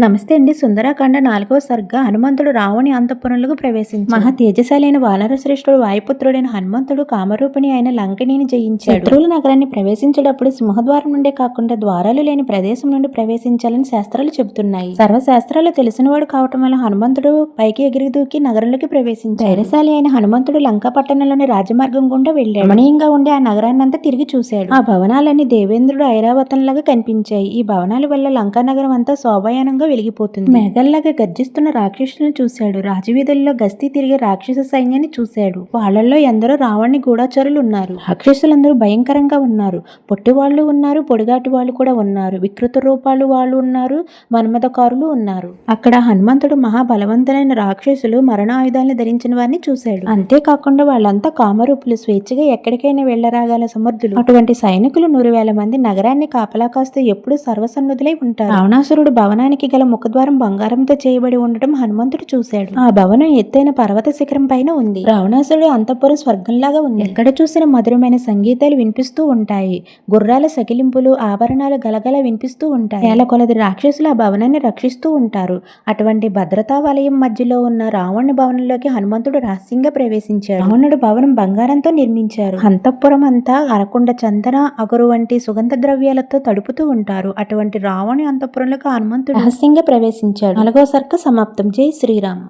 నమస్తే అండి. సుందరాకాండ 4వ సర్గ. హనుమంతుడు రావణి అంతఃపురంలోకి ప్రవేశించాడు. మహా తేజశాలైన వానర శ్రేష్ఠుడు వాయుపుత్రుడైన హనుమంతుడు కామరూపిణి అయిన లంకిణిని జయించాడు. శత్రువుల నగరాన్ని ప్రవేశించేటప్పుడు సింహద్వారం నుండే కాకుండా ద్వారాలు లేని ప్రదేశం నుండి ప్రవేశించాలని శాస్త్రాలు చెబుతున్నాయి. సర్వశాస్త్రాలు తెలిసినవాడు కావటం వల్ల హనుమంతుడు పైకి ఎగిరి దూకి నగరంలోకి ప్రవేశించాడు. ధైర్యశాలి అయిన హనుమంతుడు లంకా పట్టణంలోని రాజమార్గం గుండా వెళ్ళాడు. రమణీయంగా ఉండే ఆ నగరాన్నంతా తిరిగి చూశాడు. ఆ భవనాలన్నీ దేవేంద్రుడు ఐరావతంలాగా కనిపించాయి. ఈ భవనాల వల్ల లంకా నగరం అంతా శోభాయానంగా వెలిగిపోతుంది. మేఘల్లాగా గర్జిస్తున్న రాక్షసులను చూశాడు. రాజవీధుల్లో గస్తీ తిరిగే రాక్షస సైన్యాన్ని చూశాడు. వాళ్ళల్లో ఎందరో రావణ్ణి గూఢాచారులు ఉన్నారు. రాక్షసులందరూ భయంకరంగా ఉన్నారు. పొట్టివాళ్లు ఉన్నారు, పొడిగాటి వాళ్ళు కూడా ఉన్నారు. వికృత రూపాలు వాళ్ళు ఉన్నారు, మన్మథకారులు ఉన్నారు. అక్కడ హనుమంతుడు మహాబలవంతులైన రాక్షసులు మరణాయుధాలను ధరించిన వారిని చూశాడు. అంతేకాకుండా వాళ్ళంతా కామరూపులు, స్వేచ్ఛగా ఎక్కడికైనా వెళ్లరాగల సమర్థులు. అటువంటి సైనికులు 100,000 మంది నగరాన్ని కాపలా కాస్తూ ఎప్పుడూ సర్వసన్నుదులై ఉంటారు. రావణాసురుడు భవనానికి గల ముఖద్వారం బంగారంతో చేయబడి ఉండటం హనుమంతుడు చూశాడు. ఆ భవనం ఎత్తైన పర్వత శిఖరం పైన ఉంది. రావణాసురుడు అంతఃపురం స్వర్గంలాగా ఉంది. ఎక్కడ చూసిన మధురమైన సంగీతాలు వినిపిస్తూ ఉంటాయి. గుర్రాల సకిలింపులు, ఆభరణాలు గలగల వినిపిస్తూ ఉంటాయి. వేల కొలది రాక్షసులు ఆ భవనాన్ని రక్షిస్తూ ఉంటారు. అటువంటి భద్రతా వలయం మధ్యలో ఉన్న రావణుని భవనంలోకి హనుమంతుడు రహస్యంగా ప్రవేశించాడు. రావణుడు భవనం బంగారంతో నిర్మించారు. అంతఃపురం అంతా అరకుండ చందన, అగరు వంటి సుగంధ ద్రవ్యాలతో తడుపుతూ ఉంటారు. అటువంటి రావణి అంతఃపురంలోకి హనుమంతుడు రహస్యంగా ప్రవేశించాడు. 4వ సర్గ సమాప్తం. జై శ్రీరామ్.